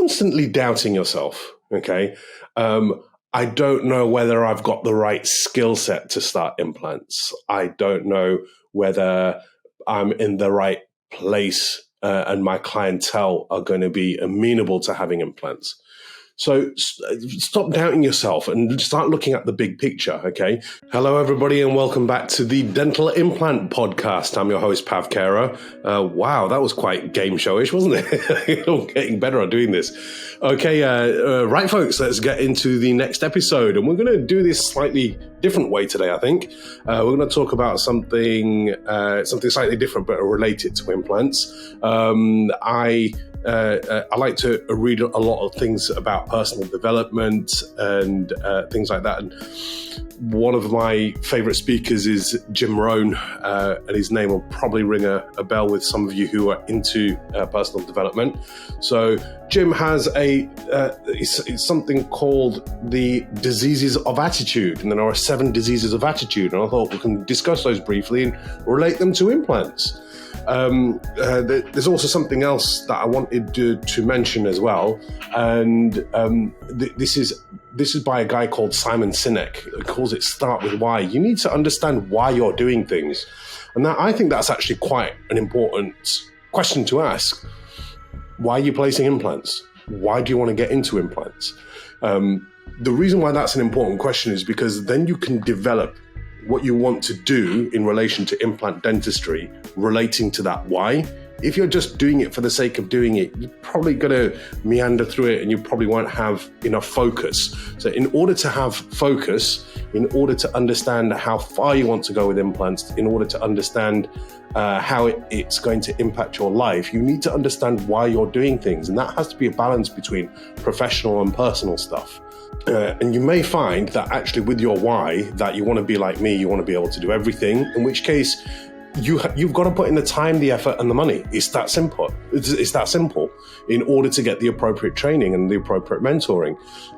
constantly doubting yourself, okay? I don't know whether I've got the right skill set to start implants. I don't know whether I'm in the right place and my clientele are going to be amenable to having implants. So stop doubting yourself and start looking at the big picture, okay? Hello, everybody, and welcome back to the Dental Implant Podcast. I'm your host, Pav Kara. Wow, that was quite game showish, wasn't it? I'm getting better at doing this. Okay, right, folks, let's get into the next episode. And we're going to do this slightly different way today, I think. We're going to talk about something slightly different, but related to implants. I like to read a lot of things about personal development and things like that. And one of my favorite speakers is Jim Rohn, and his name will probably ring a bell with some of you who are into personal development. So Jim has it's something called the diseases of attitude, and there are 7 diseases of attitude. And I thought we can discuss those briefly and relate them to implants. There's also something else that I wanted to mention as well, and this is by a guy called Simon Sinek. He calls it "Start with Why." You need to understand why you're doing things, and I think that's actually quite an important question to ask. Why are you placing implants? Why do you want to get into implants? The reason why that's an important question is because then you can develop what you want to do in relation to implant dentistry relating to that why. If you're just doing it for the sake of doing it, you're probably going to meander through it and you probably won't have enough focus. So in order to have focus, in order to understand how far you want to go with implants, in order to understand how it's going to impact your life, you need to understand why you're doing things. And that has to be a balance between professional and personal stuff. And you may find that actually with your why, that you want to be like me, you want to be able to do everything, in which case you've got to put in the time, the effort, and the money. It's that simple. It's that simple in order to get the appropriate training and the appropriate mentoring.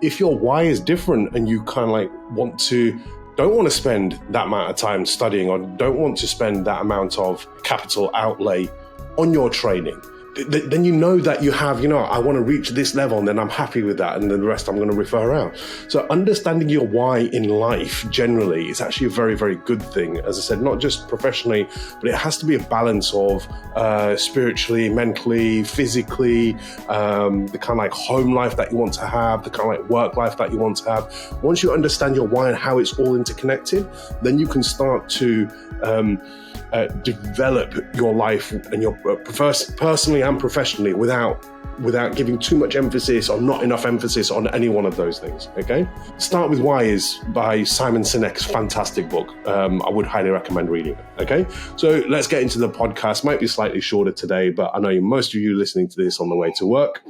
If your why is different and you kind of like don't want to spend that amount of time studying or don't want to spend that amount of capital outlay on your training, then you know that you have, I want to reach this level and then I'm happy with that and then the rest I'm going to refer out. So understanding your why in life generally is actually a very, very good thing. As I said, not just professionally, but it has to be a balance of spiritually, mentally, physically, the kind of like home life that you want to have, the kind of like work life that you want to have. Once you understand your why and how it's all interconnected, then you can start to develop your life and your personally and professionally without giving too much emphasis or not enough emphasis on any one of those things. Okay, Start with Why is by Simon Sinek's fantastic book. I would highly recommend reading it. Okay, so let's get into the podcast. Might be slightly shorter today, but I know most of you listening to this on the way to work.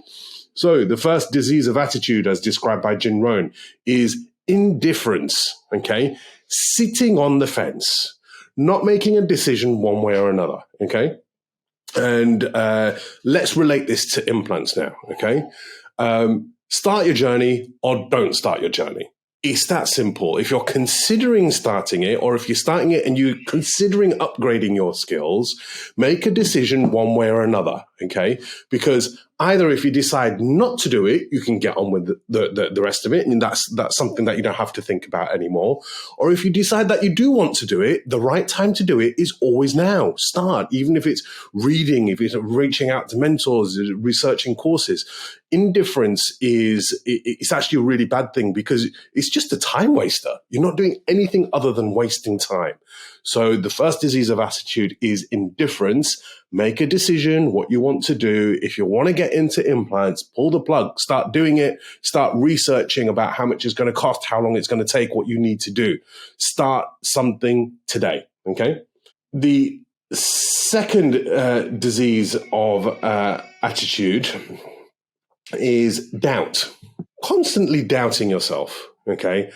So the first disease of attitude, as described by Jim Rohn, is indifference. Okay, sitting on the fence, not making a decision one way or another, okay? And let's relate this to implants now, okay? Start your journey or don't start your journey. It's that simple. If you're considering starting it, or if you're starting it and you're considering upgrading your skills, make a decision one way or another, okay? Because either if you decide not to do it, you can get on with the rest of it, and that's something that you don't have to think about anymore. Or if you decide that you do want to do it, the right time to do it is always now. Start, even if it's reading, if it's reaching out to mentors, researching courses. Indifference it's actually a really bad thing because it's just a time waster. You're not doing anything other than wasting time. So the first disease of attitude is indifference. Make a decision what you want to do. If you want to get into implants, pull the plug, start doing it, start researching about how much it's going to cost, how long it's going to take, what you need to do. Start something today, okay? The second disease of attitude is doubt. Constantly doubting yourself, okay?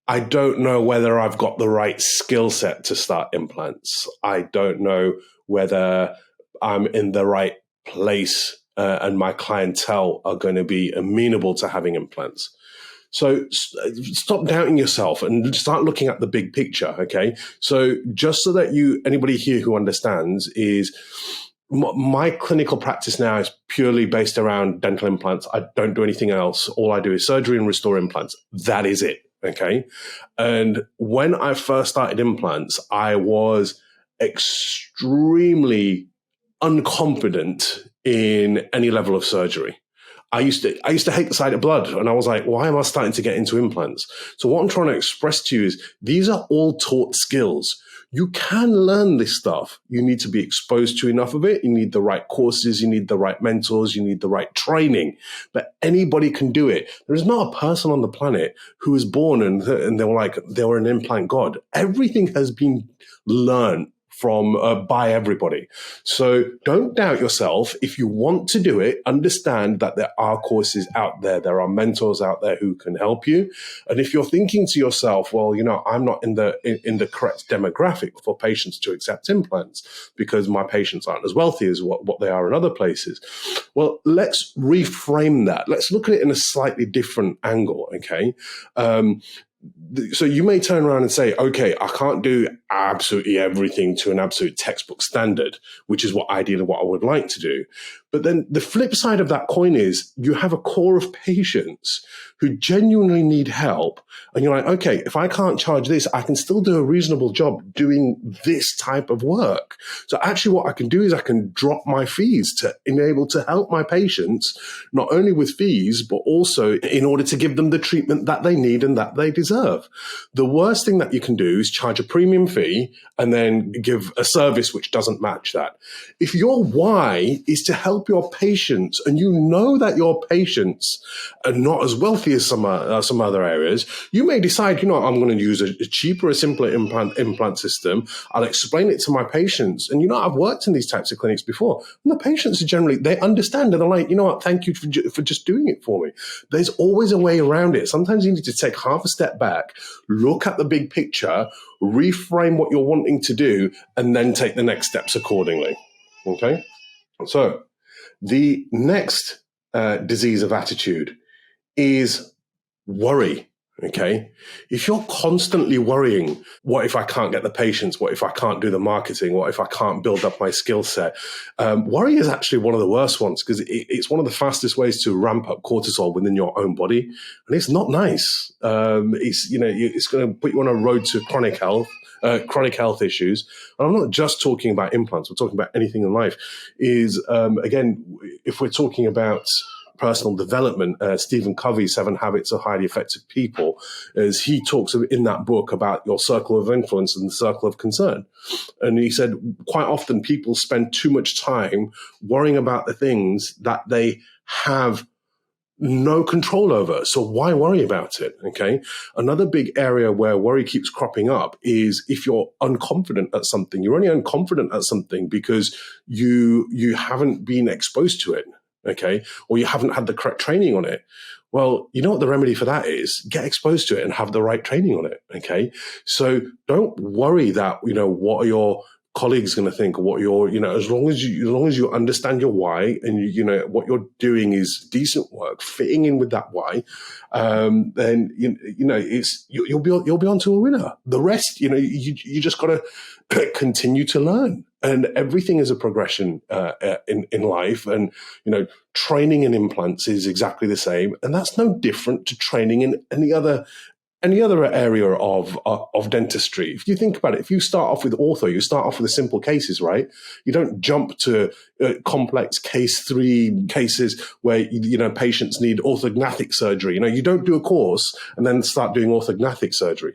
I don't know whether I've got the right skill set to start implants. I don't know whether I'm in the right place and my clientele are going to be amenable to having implants. So stop doubting yourself and start looking at the big picture, okay? So just so that anybody here who understands is my clinical practice now is purely based around dental implants. I don't do anything else. All I do is surgery and restore implants. That is it. Okay. And when I first started implants, I was extremely unconfident in any level of surgery. I used to hate the sight of blood, and I was like, why am I starting to get into implants? So what I'm trying to express to you is these are all taught skills. You can learn this stuff. You need to be exposed to enough of it. You need the right courses. You need the right mentors. You need the right training. But anybody can do it. There is not a person on the planet who was born and they were an implant god. Everything has been learned by everybody. So don't doubt yourself. If you want to do it, understand that there are courses out there. There are mentors out there who can help you. And if you're thinking to yourself, well, I'm not in the correct demographic for patients to accept implants because my patients aren't as wealthy as what they are in other places. Well, let's reframe that. Let's look at it in a slightly different angle. Okay. So you may turn around and say, okay, I can't do absolutely everything to an absolute textbook standard, which is what I would like to do. But then the flip side of that coin is you have a core of patients who genuinely need help. And you're like, okay, if I can't charge this, I can still do a reasonable job doing this type of work. So actually what I can do is I can drop my fees to enable to help my patients, not only with fees, but also in order to give them the treatment that they need and that they deserve. The worst thing that you can do is charge a premium fee and then give a service which doesn't match that. If your why is to help your patients and you know that your patients are not as wealthy as some other areas, you may decide, I'm going to use a cheaper, a simpler implant system. I'll explain it to my patients. And, I've worked in these types of clinics before. And the patients are generally, they understand and they're like, thank you for just doing it for me. There's always a way around it. Sometimes you need to take half a step back, look at the big picture, reframe what you're wanting to do, and then take the next steps accordingly. Okay? So the next disease of attitude is worry. Okay. If you're constantly worrying, what if I can't get the patients? What if I can't do the marketing? What if I can't build up my skill set? Worry is actually one of the worst ones because it's one of the fastest ways to ramp up cortisol within your own body. And it's not nice. It's going to put you on a road to chronic health issues. And I'm not just talking about implants. We're talking about anything in life. Again, if we're talking about personal development, Stephen Covey's 7 Habits of Highly Effective People, as he talks in that book about your circle of influence and the circle of concern. And he said quite often people spend too much time worrying about the things that they have no control over. So why worry about it? Okay. Another big area where worry keeps cropping up is if you're unconfident at something. You're only unconfident at something because you haven't been exposed to it. Okay, or you haven't had the correct training on it. Well, you know what the remedy for that is? Get exposed to it and have the right training on it. Okay, so don't worry that what are your colleagues going to think, or what as long as you understand your why and what you're doing is decent work, fitting in with that why, then you'll be onto a winner. The rest, you just got to continue to learn. And everything is a progression in life. And, training in implants is exactly the same. And that's no different to training in any other area of dentistry. If you think about it, if you start off with ortho, you start off with the simple cases, right? You don't jump to complex case 3 cases where, patients need orthognathic surgery. You don't do a course and then start doing orthognathic surgery.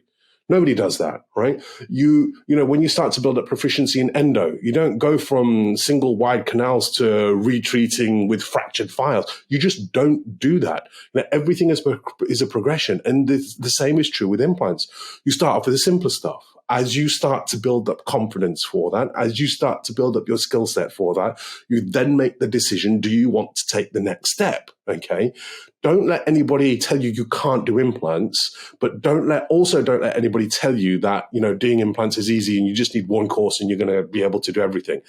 Nobody does that, right? When you start to build up proficiency in endo, you don't go from single wide canals to retreating with fractured files. You just don't do that. Everything is a progression. And the same is true with implants. You start off with the simpler stuff. As you start to build up confidence for that, as you start to build up your skill set for that, you then make the decision, do you want to take the next step? Okay. Don't let anybody tell you can't do implants, but don't let anybody tell you that, doing implants is easy and you just need one course and you're going to be able to do everything.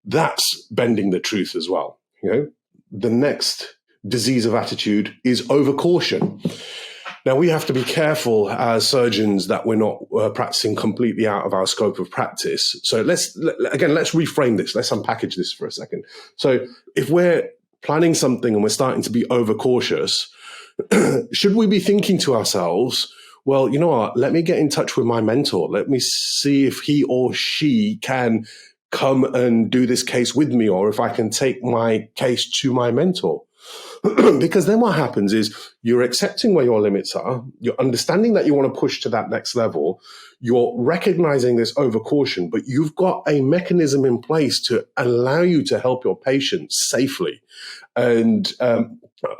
That's bending the truth as well. The next disease of attitude is overcaution. Now, we have to be careful as surgeons that we're not practicing completely out of our scope of practice. So let's reframe this. Let's unpackage this for a second. So if we're planning something and we're starting to be overcautious, should we be thinking to ourselves, well, you know what, let me get in touch with my mentor. Let me see if he or she can come and do this case with me, or if I can take my case to my mentor. Because then what happens is you're accepting where your limits are, you're understanding that you want to push to that next level, you're recognizing this overcaution, but you've got a mechanism in place to allow you to help your patients safely. And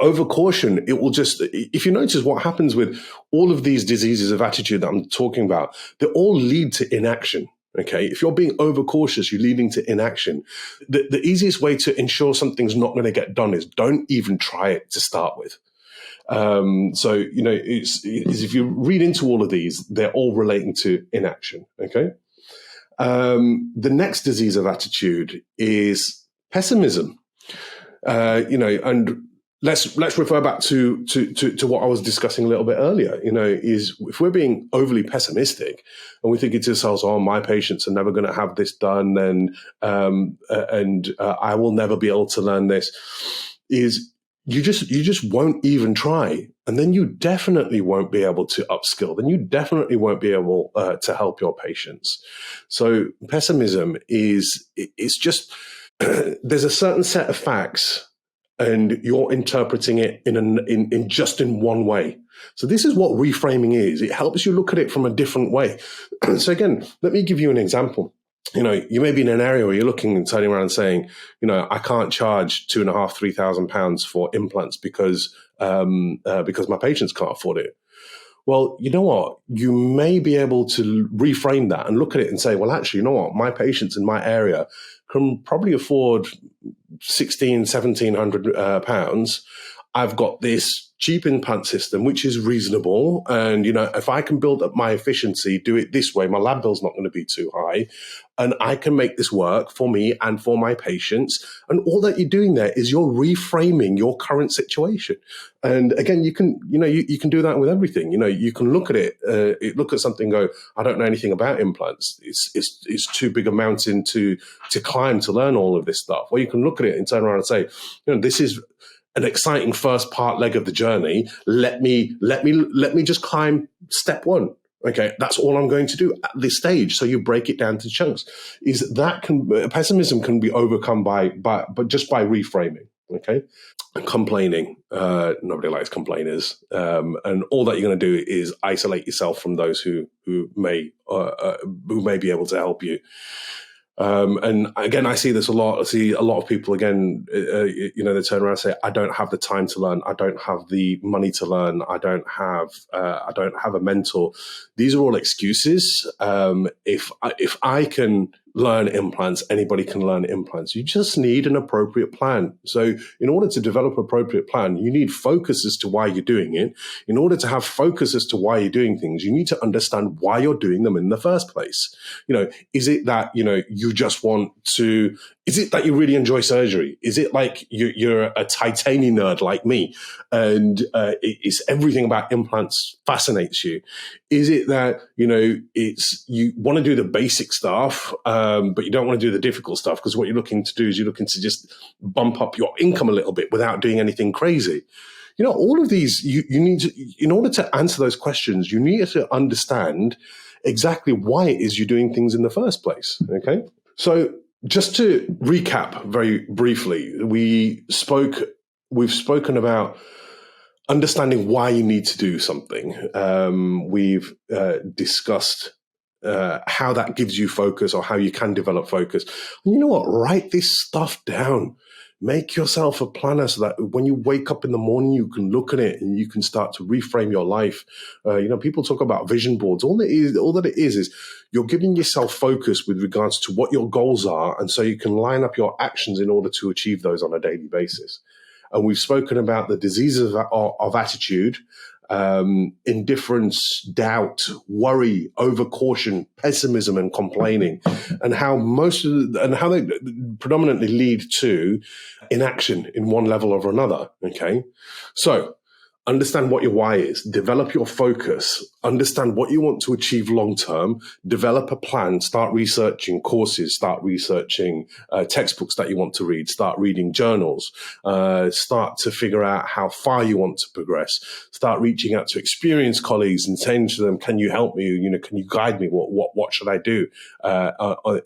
overcaution, it will just, if you notice what happens with all of these diseases of attitude that I'm talking about, they all lead to inaction. Okay, if you're being overcautious, you're leading to inaction. The easiest way to ensure something's not going to get done is don't even try it to start with. So, you know, it's if you read into all of these, they're all relating to inaction. Okay. The next disease of attitude is pessimism. You know, and let's refer back to what I was discussing a little bit earlier. You know, is if we're being overly pessimistic and we're thinking to ourselves, "Oh, my patients are never going to have this done," and I will never be able to learn this, is you just won't even try, and then you definitely won't be able to upskill. Then you definitely won't be able to help your patients. So pessimism it's just there's a certain set of facts, and you're interpreting it in just in one way. So this is what reframing is. It helps you look at it from a different way. So again, let me give you an example. You know, you may be in an area where you're looking and turning around and saying, you know, I can't charge £2,500-3,000 for implants because my patients can't afford it. Well, you know what? You may be able to reframe that and look at it and say, well, actually, you know what? My patients in my area can probably afford £1,700. I've got this cheap implant system, which is reasonable. And, you know, if I can build up my efficiency, do it this way, my lab bill's not going to be too high. And I can make this work for me and for my patients. And all that you're doing there is you're reframing your current situation. And again, you can do that with everything. You know, you can look at it, look at something and go, I don't know anything about implants. It's too big a mountain to climb to learn all of this stuff. Or you can look at it and turn around and say, you know, this is an exciting first leg of the journey. Let me just climb step one. Okay, that's all I'm going to do at this stage. So you break it down to chunks. Pessimism can be overcome but just by reframing. Okay, complaining. Nobody likes complainers, and all that you're going to do is isolate yourself from those who may be able to help you. And again, I see this a lot. I see a lot of people, again, they turn around and say, I don't have the time to learn. I don't have the money to learn. I don't have a mentor. These are all excuses. If I can learn implants, anybody can learn implants. You just need an appropriate plan. So in order to develop an appropriate plan, you need focus as to why you're doing it. In order to have focus as to why you're doing things, you need to understand why you're doing them in the first place. You know, is it that, you just want to, is it that you really enjoy surgery? Is it like you're a titanium nerd like me and it's everything about implants fascinates you? Is it that, it's you want to do the basic stuff, but you don't want to do the difficult stuff because what you're looking to do is you're looking to just bump up your income a little bit without doing anything crazy? All of these, you need to, in order to answer those questions, you need to understand exactly why it is you're doing things in the first place, okay? So just to recap very briefly, we've spoken about understanding why you need to do something. We've discussed how that gives you focus or how you can develop focus. And you know what? Write this stuff down. Make yourself a planner so that when you wake up in the morning, you can look at it and you can start to reframe your life. People talk about vision boards. All that it is you're giving yourself focus with regards to what your goals are. And so you can line up your actions in order to achieve those on a daily basis. And we've spoken about the diseases of attitude, indifference, doubt, worry, overcaution, pessimism, and complaining, and how they predominantly lead to inaction in one level or another. Okay, so Understand what your why is, develop your focus, understand what you want to achieve long term, develop a plan, start researching courses, start researching textbooks that you want to read, start reading journals, start to figure out how far you want to progress, start reaching out to experienced colleagues and saying to them, can you help me? Can you guide me? What should I do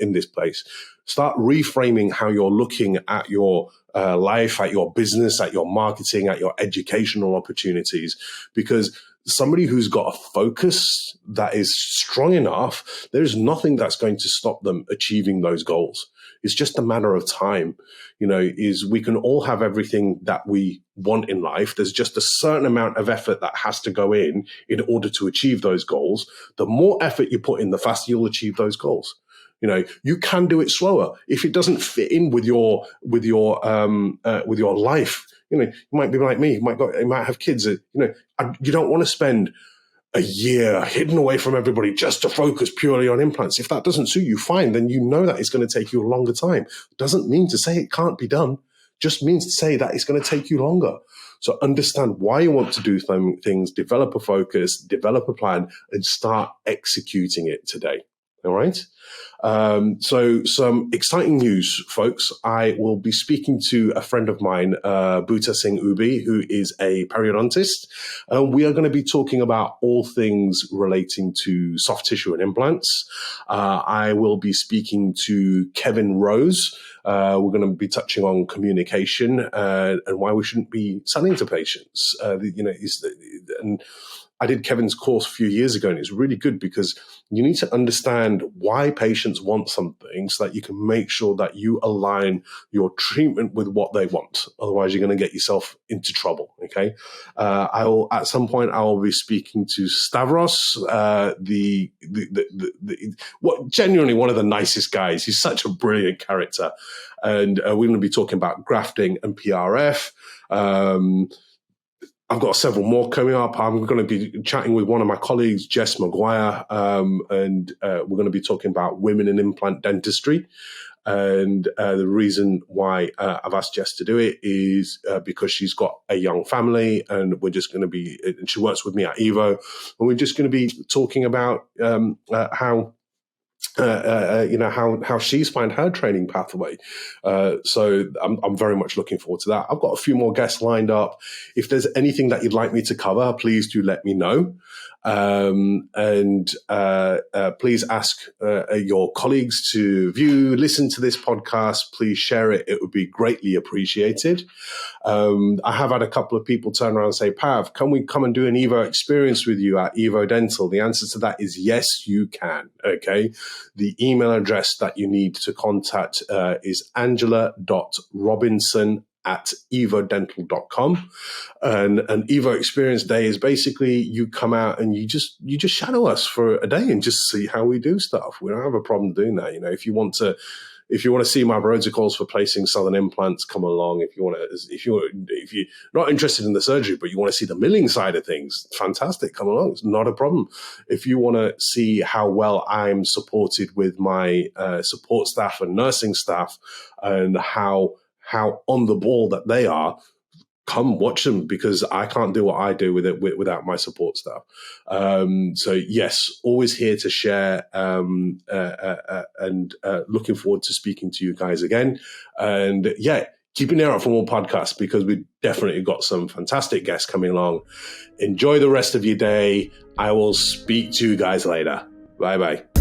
in this place? Start reframing how you're looking at your life, at your business, at your marketing, at your educational opportunities, because somebody who's got a focus that is strong enough, there's nothing that's going to stop them achieving those goals. It's just a matter of time. Is we can all have everything that we want in life. There's just a certain amount of effort that has to go in order to achieve those goals. The more effort you put in, the faster you'll achieve those goals. You can do it slower if it doesn't fit in with your life. You might be like me. You might have kids. You don't want to spend a year hidden away from everybody just to focus purely on implants. If that doesn't suit you, fine. Then that it's going to take you a longer time. Doesn't mean to say it can't be done. Just means to say that it's going to take you longer. So understand why you want to do things, develop a focus, develop a plan, and start executing it today. All right. So some exciting news, folks. I will be speaking to a friend of mine, Bhuta Singh Ubi, who is a periodontist. We are going to be talking about all things relating to soft tissue and implants. I will be speaking to Kevin Rose. We're going to be touching on communication and why we shouldn't be selling to patients. And I did Kevin's course a few years ago, and it's really good because you need to understand why patients want something so that you can make sure that you align your treatment with what they want. Otherwise, you're going to get yourself into trouble. Okay. At some point, I will be speaking to Stavros, genuinely one of the nicest guys. He's such a brilliant character. And we're going to be talking about grafting and PRF. I've got several more coming up. I'm going to be chatting with one of my colleagues, Jess Maguire, and we're going to be talking about women in implant dentistry. And the reason why I've asked Jess to do it is because she's got a young family, and we're just going to be, and she works with me at Evo, and we're just going to be talking about how she's found her training pathway. So I'm very much looking forward to that. I've got a few more guests lined up. If there's anything that you'd like me to cover, please do let me know. Please ask your colleagues to listen to this podcast. Please share it. It would be greatly appreciated. I have had a couple of people turn around and say, Pav, can we come and do an Evo experience with you at Evo Dental? The answer to that is yes, you can. Okay. The email address that you need to contact is angela.robinson@evodental.com. And an Evo Experience Day is basically you come out and you just shadow us for a day and just see how we do stuff. We don't have a problem doing that. If you want to see my protocols for placing southern implants, come along. If you're not interested in the surgery, but you want to see the milling side of things, fantastic, come along. It's not a problem. If you want to see how well I'm supported with my support staff and nursing staff and how on the ball that they are, come watch them, because I can't do what I do with it without my support staff. So yes, always here to share, and looking forward to speaking to you guys again. And yeah, keep an ear out for more podcasts, because we've definitely got some fantastic guests coming along. Enjoy the rest of your day. I will speak to you guys later. Bye-bye.